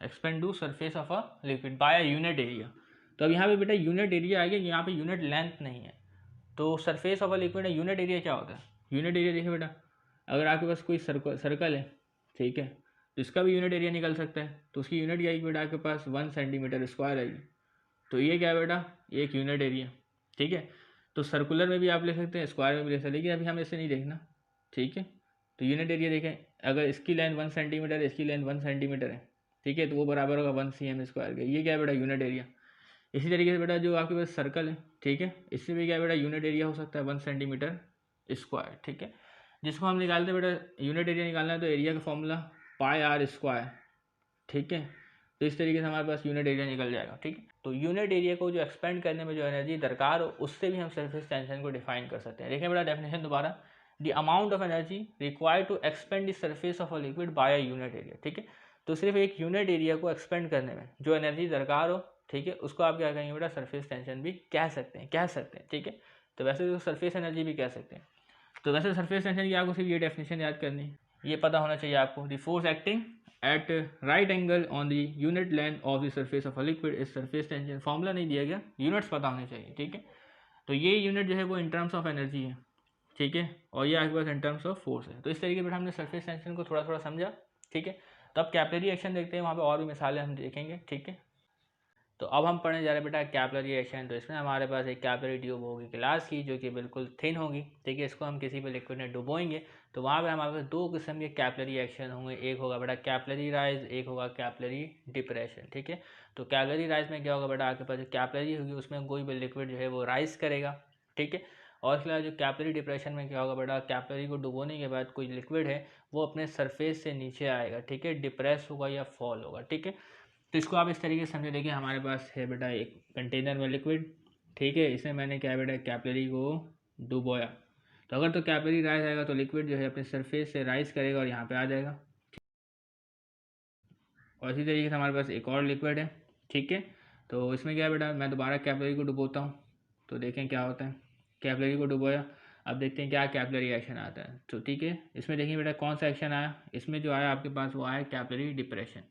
expand to surface of a liquid by a unit area. तो अब यहाँ पे बेटा यूनिट एरिया आ गया, यहाँ पे यूनिट लेंथ नहीं है। तो surface of a liquid unit area क्या होता है? यूनिट एरिया देखिए बेटा, अगर आपके पास कोई सर्कल है, ठीक है, तो इसका भी यूनिट एरिया निकल सकता है। तो उसकी यूनिट क्या आएगी बेटा आपके पास 1 सेंटीमीटर स्क्वायर आएगी। तो ये क्या है बेटा, ये एक यूनिट एरिया, ठीक है। तो सर्कुलर में भी आप ले सकते हैं, स्क्वायर में भी ले सकते हैं, लेकिन अभी हमें इसे नहीं देखना, ठीक है। तो यूनिट एरिया देखें, अगर इसकी लेंथ 1 सेंटीमीटर है, इसकी लेंथ 1 सेंटीमीटर है, ठीक है, तो वो बराबर होगा 1 cm स्क्वायर के। ये क्या है बेटा, यूनिट एरिया। इसी तरीके से बेटा जो आपके पास सर्कल है, ठीक है, इससे भी क्या है बेटा, यूनिट एरिया हो सकता है 1 सेंटीमीटर स्क्वायर, ठीक है, जिसको हम निकालते हैं बेटा, यूनिट एरिया निकालना है तो एरिया का फॉर्मूला पाई आर स्क्वायर, ठीक है। तो इस तरीके से हमारे पास यूनिट एरिया निकल जाएगा, ठीक है। तो यूनिट एरिया को जो एक्सपेंड करने में जो एनर्जी दरकार हो, उससे भी हम सरफेस टेंशन को डिफाइन कर सकते हैं। देखिए बेटा डेफिनेशन दोबारा, the amount of energy required to expand the surface of a liquid by a unit area, ठीक है। तो सिर्फ एक यूनिट एरिया को एक्सपेंड करने में जो एनर्जी दरकार हो, ठीक है, उसको आप क्या कहेंगे बेटा, सरफेस टेंशन भी कह सकते हैं, ठीक है। तो वैसे तो सरफेस एनर्जी भी कह सकते हैं। तो वैसे सरफेस टेंशन की आपको सिर्फ ये डेफिनेशन याद करनी है, ये पता होना चाहिए आपको, the force acting at right angle on the unit length of the surface of a liquid is surface tension. Formula नहीं दिया गया, यूनिट्स पता होने चाहिए, ठीक है। तो ये यूनिट जो है वो इन टर्म्स ऑफ एनर्जी है, ठीक है, और ये आपके पास इन टर्म्स ऑफ फोर्स है। तो इस तरीके पर हमने सरफेस टेंशन को थोड़ा थोड़ा समझा, ठीक है। तो अब कैपिलरी एक्शन देखते हैं, वहाँ पे और भी मिसालें हम देखेंगे, ठीक है। तो अब हम पढ़ने जा रहे हैं बेटा कैपिलरी एक्शन। तो इसमें हमारे पास एक कैपिलरी ट्यूब होगी ग्लास की, जो कि बिल्कुल थिन होगी, ठीक है। इसको हम किसी भी लिक्विड में डुबोएंगे तो वहाँ पे हमारे पास दो किस्म के कैपिलरी एक्शन होंगे, एक होगा बेटा कैपिलरी राइज, एक होगा कैपिलरी डिप्रेशन, ठीक है। तो कैपिलरी राइज में क्या होगा बेटा, आपके पास जो कैपिलरी होगी उसमें कोई भी लिक्विड जो है वो राइज करेगा, ठीक है। और इसके अलावा जो कैपिलरी डिप्रेशन में क्या होगा बेटा, कैपिलरी को डुबोने के बाद कोई लिक्विड है वो अपने सरफेस से नीचे आएगा, ठीक है, डिप्रेस होगा या फॉल होगा, ठीक है। तो इसको आप इस तरीके से समझे, देखिए हमारे पास है बेटा एक कंटेनर में लिक्विड, ठीक है, इसमें मैंने क्या बेटा कैपिलरी को डुबोया। तो अगर तो कैपिलरी राइज आएगा तो लिक्विड जो है अपने सरफेस से राइज करेगा और यहाँ पे आ जाएगा। और इसी तरीके से हमारे पास एक और लिक्विड है, ठीक है। तो इसमें क्या बेटा, मैं दोबारा कैपिलरी को डुबोता हूँ, तो देखें क्या होता है। कैपिलरी को डुबोया, अब देखते हैं क्या कैपिलरी एक्शन आता है। तो ठीक है, इसमें देखिए बेटा कौन सा एक्शन आया, इसमें जो आया आपके पास वो आया कैपिलरी डिप्रेशन।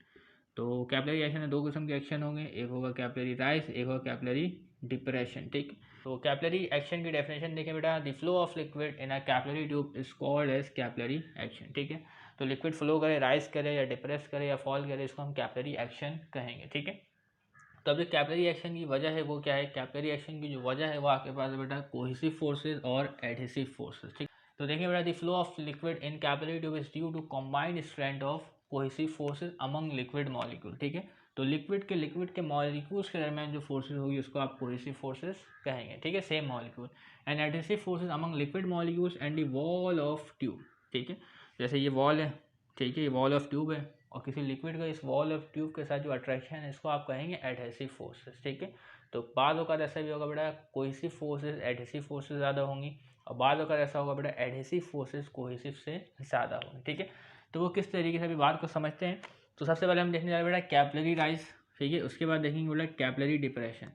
तो कैपिलरी एक्शन में दो किस्म के एक्शन होंगे, एक होगा कैपिलरी राइज, एक होगा कैपिलरी डिप्रेशन, ठीक। तो कैपिलरी एक्शन की डेफिनेशन देखें बेटा, the flow of liquid in a capillary tube is called as capillary action, ठीक है। तो लिक्विड फ्लो करे, राइज करे या डिप्रेस करे या फॉल करे, इसको हम कैपिलरी एक्शन कहेंगे, ठीक है। तो अब जो कैपिलरी एक्शन की वजह है वो क्या है, कैपिलरी एक्शन की जो वजह है वो आपके पास है बेटा कोहेसिव फोर्सेज और एडहेसिव फोर्सेज, ठीक। तो देखिए बेटा, the flow of liquid in capillary tube is due to combined strength of cohesive forces among liquid molecule, ठीक है। तो लिक्विड के मॉलिक्यूल्स के दरमियान जो फोर्सेज होगी उसको आप कोहेसिव फोर्सेज कहेंगे, ठीक है, same molecule. And adhesive forces among liquid molecules and the wall of tube, ठीक है। जैसे ये वॉल है, ठीक है, ये वॉल ऑफ ट्यूब है और किसी लिक्विड का इस वॉल ऑफ ट्यूब के साथ जो अट्रैक्शन है इसको आप कहेंगे एडहेसिव फोर्सेस, ठीक है। तो बाद होकर ऐसा भी होगा बेटा, कोहेसिव फोर्सेस एडहेसिव फोर्सेस ज़्यादा होंगी और बाद होकर ऐसा होगा बेटा एडहेसिव फोर्सेस कोहेसिव से ज़्यादा होंगी, ठीक है। तो वो किस तरीके से अभी बात को समझते हैं। तो सबसे पहले हम देखने जा रहे हैं बेटा कैपिलरी राइज, ठीक है, उसके बाद देखेंगे बेटा कैपिलरी डिप्रेशन।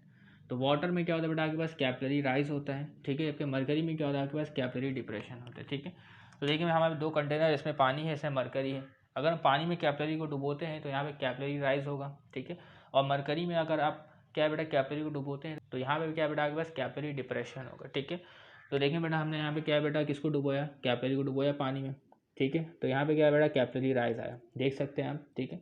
तो वाटर में क्या होता है बेटा, आपके पास कैपिलरी राइज होता है, ठीक है, आपके मरकरी में क्या होता है, आपके पास कैपिलरी डिप्रेशन होता है, ठीक है। तो देखिए हमारे दो कंटेनर, इसमें पानी है, इसमें मरकरी है। अगर हम पानी में कैपिलरी को डुबोते हैं तो यहाँ पे कैपिलरी राइज होगा, ठीक है। और मरकरी में अगर आप क्या बेटा कैपिलरी को डुबोते हैं तो यहाँ पे क्या बेटा आपके पास कैपिलरी डिप्रेशन होगा, ठीक है। तो देखिए बेटा हमने यहाँ पे क्या बेटा किसको डुबोया, कैपिलरी को डुबोया पानी में, ठीक है। तो यहाँ पे क्या बेटा कैपिलरी राइज आया, देख सकते हैं आप, ठीक है।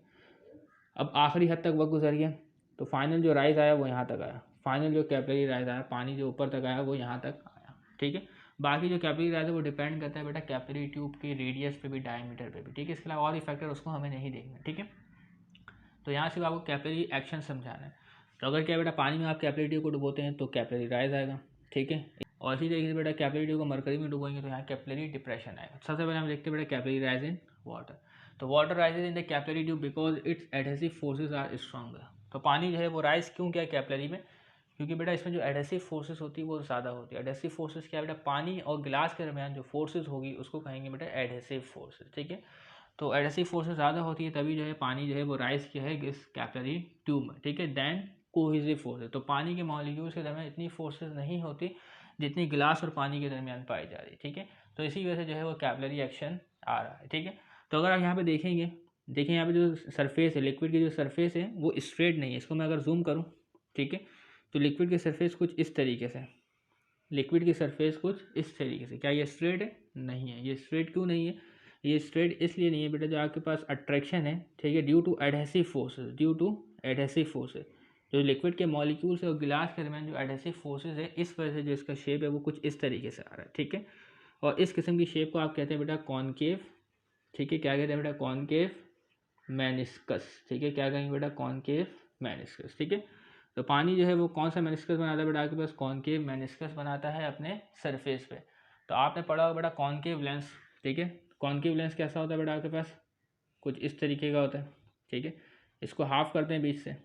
अब आखिरी हद तक वक्त गुजर गया तो फाइनल जो राइज आया वो यहाँ तक आया, फाइनल जो कैपिलरी राइज आया, पानी जो ऊपर तक आया वो यहाँ तक आया, ठीक है। बाकी जो कैपिलरी राइज है वो डिपेंड करता है बेटा कैपिलरी ट्यूब की रेडियस पे भी, डायमीटर पे भी, ठीक है। इसके अलावा और भी फैक्टर उसको हमें नहीं देखना, ठीक है। तो यहाँ से आपको कैपिलरी एक्शन समझाना है। तो अगर क्या बेटा पानी में आप कैपिलरी ट्यूब को डुबोते हैं तो कैपिलरी राइज आएगा, ठीक है। और इसी तरीके से बेटा कैपिलरी ट्यूब को मरकरी में डुबोएंगे तो यहाँ कैपिलरी डिप्रेशन आएगा। सबसे पहले हम देखते हैं बेटा कैपिलरी राइज इन वाटर। तो water rises in the capillary tube because its adhesive forces are stronger. तो पानी जो है वो राइज क्यों किया कैपिलरी में, क्योंकि बेटा इसमें जो एडहेसिव फोर्सेस होती है वो ज़्यादा होती है। एडहेसिव फोर्सेस क्या बेटा, पानी और गिलास के दरमियान जो फोर्सेस होगी उसको कहेंगे बेटा एडहेसिव फोर्सेस, ठीक है। तो एडहेसिव फोर्सेस ज़्यादा होती है तभी जो है पानी जो है वो राइज किया है इस कैपिलरी ट्यूब में, ठीक है, देन कोहेसिव फोर्सेस। तो पानी के मॉलिक्यूल्स के दरमियान इतनी फोर्सेस नहीं होती जितनी गिलास और पानी के दरमियान पाई जा रही है, ठीक है। तो इसी वजह से जो है वो कैपिलरी एक्शन आ रहा है, ठीक है। तो अगर आप यहाँ पे देखेंगे देखिए यहाँ पे जो सरफेस है, लिक्विड की जो सरफेस है वो स्ट्रेट नहीं है। इसको मैं अगर जूम करूँ, ठीक है, तो लिक्विड की सरफेस कुछ इस तरीके से, लिक्विड की सरफेस कुछ इस तरीके से। क्या ये स्ट्रेट है? नहीं है। ये स्ट्रेट क्यों नहीं है? ये स्ट्रेट इसलिए नहीं है बेटा, जो आपके पास अट्रैक्शन है, ठीक है, due to adhesive forces, due to adhesive forces, जो लिक्विड के मॉलिक्यूल्स और गिलास के दरमियान जो एडहेसिव फोर्सेस है, इस वजह से जो इसका शेप है वो कुछ इस तरीके से आ रहा है, ठीक है। और इस किस्म की शेप को आप कहते हैं बेटा कॉनकेव, ठीक है। क्या कहते हैं बेटा? कॉनकेव मेनिस्कस, ठीक है। क्या कहेंगे बेटा? कॉनकेव मेनिस्कस, ठीक है। तो पानी जो है वो कौन सा मेनिस्कस बनाता है बेटा? आपके पास कॉनकेव मेनिस्कस बनाता है अपने सरफेस पे। तो आपने पढ़ा होगा बेटा कॉनकेव लेंस, ठीक है। कॉनकेव लेंस कैसा होता है बेटा? आपके पास कुछ इस तरीके का होता है, ठीक है। इसको हाफ करते हैं बीच से,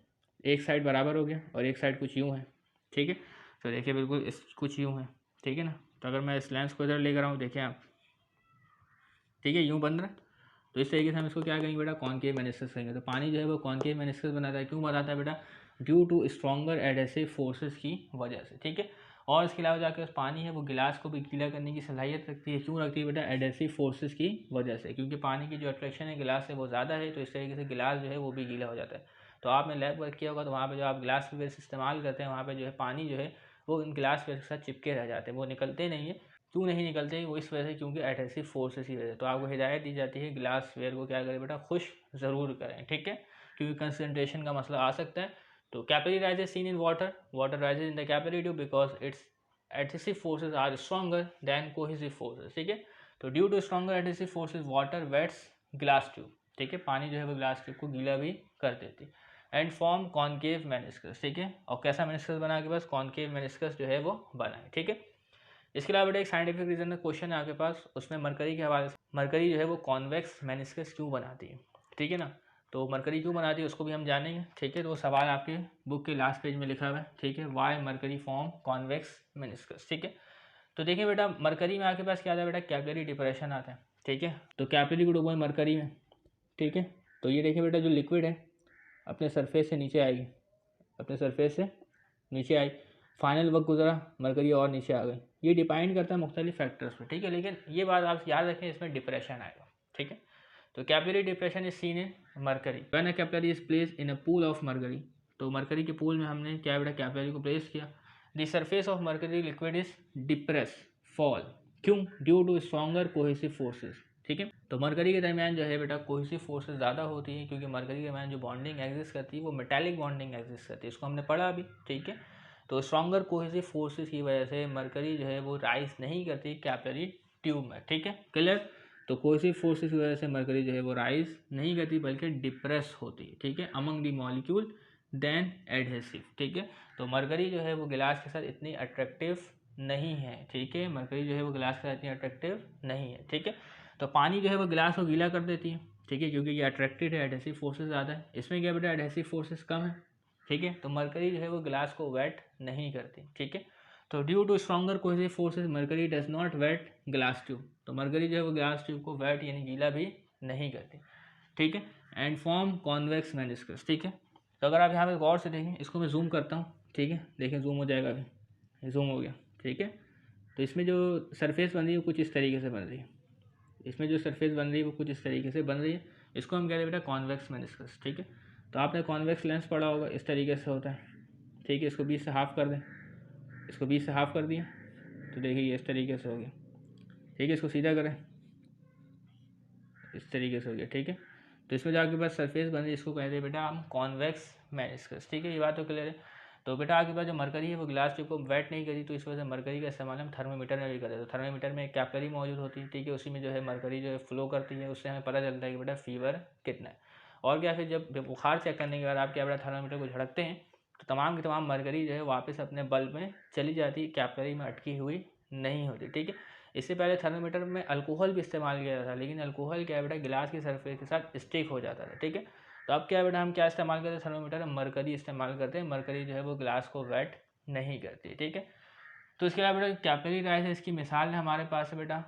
एक साइड बराबर हो गया और एक साइड कुछ यूँ है, ठीक है। तो देखिए बिल्कुल इस कुछ यूँ है, ठीक है ना। तो अगर मैं इस लेंस को इधर लेकर आऊँ, देखिए आप, ठीक है, यूँ बन रहा है। तो इस तरीके से हम इसको क्या कहेंगे बेटा? कॉनकेव मेनिस्कस कहेंगे। तो पानी जो है वो कॉनकेव मेनिस्कस बनाता है। क्यों बनाता है बेटा? Due to stronger adhesive forces की वजह से, ठीक है। और इसके अलावा जाकर पानी है वो गिलास को भी गीला करने की सलाहियत रखती है। क्यों रखती है बेटा? एडहेसिव फोर्सेस की वजह से, क्योंकि पानी की जो अट्रैक्शन है गिलास से वो ज़्यादा है, तो इस तरीके से गिलास जो है वो भी गीला हो जाता है। तो आपने लैब वर्क किया होगा, तो वहाँ पर जो आप गिलास वेयर से इस्तेमाल करते हैं, वहाँ पर जो है पानी जो है वो इन गिलास वेयर के साथ चिपके रह जाते हैं, वो निकलते नहीं है। क्यों नहीं निकलते? वो इस वजह से, क्योंकि एडहेसिव फोर्सेस की वजह से। तो आपको हिदायत दी जाती है गिलास वेयर को क्या करें बेटा? खुश ज़रूर करें, ठीक है, क्योंकि कंसनट्रेशन का मसला आ सकता है। तो capillary rises seen in water, water rises in the capillary tube because its adhesive forces are stronger than cohesive forces, ठीक है। तो due to stronger adhesive forces water wets glass tube, ठीक है, पानी जो है वो ग्लास ट्यूब को गीला भी कर देती है। एंड फॉर्म कॉनकेव मेनिस्कस, ठीक है। और कैसा मेनिस्कस बना? के पास कॉनकेव मेनिस्कस जो है वो बना है, ठीक है। इसके अलावा बेटा एक साइंटिफिक रीजन का क्वेश्चन है आपके पास, उसमें मरकरी के हवाले से, मरकरी जो है वो कॉन्वेक्स मेनिस्कस क्यों बनाती है, ठीक है ना। तो मरकरी क्यों बनाती है उसको भी हम जानेंगे, ठीक है। तो वो सवाल आपके बुक के लास्ट पेज में लिखा हुआ है, ठीक है, why mercury form convex meniscus, ठीक है। तो देखिए बेटा मरकरी में आपके पास क्या आता है बेटा? कैपिलरी डिप्रेशन आता है, ठीक है। तो कैपिलरी को डूबो है मरकरी में, ठीक है। तो ये देखिए बेटा जो लिक्विड है अपने सरफेस से नीचे आएगी, अपने सरफेस से नीचे आई, फाइनल वक्त गुजरा, मरकरी और नीचे आ गई। ये डिपेंड करता है मुख्तलिफ फैक्टर्स पे, ठीक है। लेकिन ये बात आप याद रखें, इसमें डिप्रेशन आएगा, ठीक है। तो capillary depression is seen in mercury when a capillary is place in a pool of mercury. तो मरकरी के पूल में हमने क्या बेटा? कैपिलरी को प्लेस किया। The surface of mercury liquid is depress, fall. क्यों? Due to stronger cohesive forces, ठीक है। तो मरकरी के दरमियान जो है बेटा कोहेसिव फोर्सेस ज़्यादा होती है, क्योंकि मरकरी के दरमियान जो बॉन्डिंग एग्जिस्ट करती है वो मेटालिक बॉन्डिंग एग्जिस्ट करती है। इसको हमने पढ़ा अभी, ठीक है। तो स्ट्रॉन्गर कोहेसिव फोर्सेस की वजह से मरकरी जो है वो राइज नहीं करती कैपिलरी ट्यूब में, ठीक है, क्लियर। तो कोहेसिव फोर्सेस की वजह से मरकरी जो है वो राइज नहीं करती बल्कि डिप्रेस होती है, ठीक है, among the molecule than adhesive, ठीक है। तो मरकरी जो है वो गिलास के साथ इतनी अट्रैक्टिव नहीं है, ठीक है। मरकरी जो है वो गिलास के साथ इतनी अट्रैक्टिव नहीं है, ठीक है। तो पानी जो है वो गिलास को गीला कर देती है, ठीक है, क्योंकि ये अट्रैक्टेड है, एडहेसिव फोर्सेस ज़्यादा है। इसमें क्या बेटा? एडहेसिव फोर्सेस कम है, ठीक है। तो मरकरी जो है वो गिलास को वेट नहीं करती, ठीक है। तो due to stronger cohesive forces mercury does not wet glass tube. तो मरकरी जो है वो ग्लास ट्यूब को वेट यानी गीला भी नहीं करती, ठीक है। एंड फॉर्म कॉन्वेक्स मेनिस्कस, ठीक है। तो अगर आप यहाँ पे गौर से देखें, इसको मैं जूम करता हूँ, ठीक है, देखें जूम हो जाएगा, अभी जूम हो गया, ठीक है। तो इसमें जो सरफेस बन रही है वो कुछ इस तरीके से बन रही है, इसमें जो सरफेस बन रही है वो कुछ इस तरीके से बन रही है। इसको हम कहते हैं बेटा कॉन्वेक्स मेनिस्कस, ठीक है। तो आपने कॉन्वेक्स लेंस पढ़ा होगा, इस तरीके से होता है, ठीक है। इसको बीच से हाफ कर दें, इसको बीच से हाफ कर दिया, तो देखिए ये इस तरीके से हो गया, ठीक है। इसको सीधा करें, इस तरीके से हो गया, ठीक है। तो इसमें जो आपके पास सरफेस बन रही है इसको कहते हैं बेटा हम कॉन्वेक्स मेनिस्कस, ठीक है। ये बात तो क्लियर है। तो बेटा आपके पास जो मरकरी है वो ग्लास ट्यूब को वेट नहीं करी, तो इस वजह से मरकरी का इस्तेमाल हम थर्मामीटर में भी करते हैं। तो थर्मामीटर में एक कैपिलरी मौजूद होती है, ठीक है, उसी में जो है मरकरी जो है फ्लो करती है, उससे हमें पता चलता है कि बेटा फीवर कितना है। और क्या, फिर जब बुखार चेक करने के बाद आप क्या बेटा थर्मामीटर को झड़कते हैं, तो तमाम की तमाम मरकरी जो है वापस अपने बल्ब में चली जाती है, कैपिलरी में अटकी हुई नहीं होती, ठीक है। इससे पहले थर्मामीटर में अल्कोहल भी इस्तेमाल किया जाता था, लेकिन अल्कोहल क्या है बेटा गिलास की सरफेस के साथ स्टिक हो जाता था, ठीक है। तो अब क्या है बेटा हम क्या इस्तेमाल करते हैं थर्मामीटर? मरकरी इस्तेमाल करते हैं। मरकरी जो है वो ग्लास को वेट नहीं करती, ठीक है। तो इसके अलावा बेटा कैपिलरी राइज है, इसकी मिसाल है हमारे पास है बेटा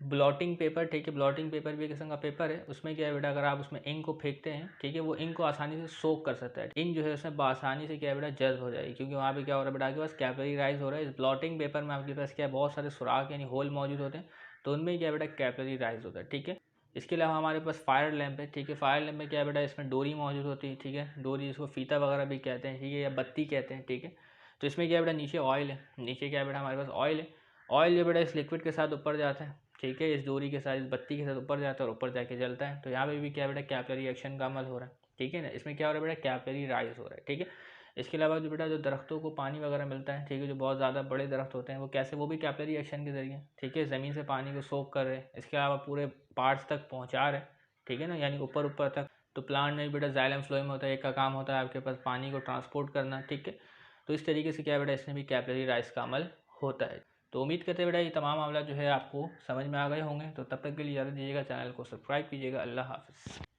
ब्लॉटिंग पेपर, ठीक है। ब्लॉटिंग पेपर भी एक किस्म का पेपर है। उसमें क्या है बेटा अगर आप उसमें इंक को फेंकते हैं, ठीक है, वो इंक को आसानी से सोक कर सकता है। इंक जो है उसमें आसानी से क्या है बेटा जज्ब हो जाएगी, क्योंकि वहाँ पे क्या हो रहा है बेटा आपके पास कैपिलरी राइज हो रहा है। इस ब्लॉटिंग पेपर में आपके पास क्या है बहुत सारे सुराख यानी होल मौजूद होते हैं, तो उनमें क्या है बेटा कैपिलरी राइज होता है, ठीक है। इसके अलावा हमारे पास फायर लैंप है, ठीक है। फायर लैंप में क्या है बेटा, इसमें डोरी मौजूद होती है, ठीक है। डोरी इसको फीता वगैरह भी कहते हैं, ठीक है, या बत्ती कहते हैं, ठीक है। तो इसमें क्या है बेटा, नीचे ऑयल है, नीचे क्या है बेटा हमारे पास ऑयल है। ऑयल जो बेटा इस लिक्विड के साथ ऊपर जाता है, ठीक है, इस डोरी के साथ, इस बत्ती के साथ ऊपर जाता है और ऊपर जाके जलता है। तो यहाँ पे भी क्या है बेटा, कैपिलरी एक्शन का अमल हो रहा है, ठीक है ना। इसमें क्या हो रहा है बेटा, कैपिलरी राइज हो रहा है, ठीक है। इसके अलावा जो बेटा जो दरख्तों को पानी वगैरह मिलता है, ठीक है, जो बहुत ज़्यादा बड़े दरख्त होते हैं वो कैसे, वो भी कैपिलरी एक्शन के जरिए, ठीक है, ज़मीन से पानी को सोख कर रहे हैं। इसके अलावा पूरे पार्ट्स तक पहुँचा रहे हैं, ठीक है ना, यानी ऊपर ऊपर तक। तो प्लांट में बेटा जाइलम फ्लोएम होता है, एक का काम होता है आपके पास पानी को ट्रांसपोर्ट करना, ठीक है। तो इस तरीके से क्या है बेटा, इसमें भी कैपिलरी राइज का अमल होता है। तो उम्मीद करते हैं बेटा ये तमाम मामला जो है आपको समझ में आ गए होंगे। तो तब तक के लिए इजाज़त दीजिएगा, चैनल को सब्सक्राइब कीजिएगा। अल्लाह हाफ़िज़।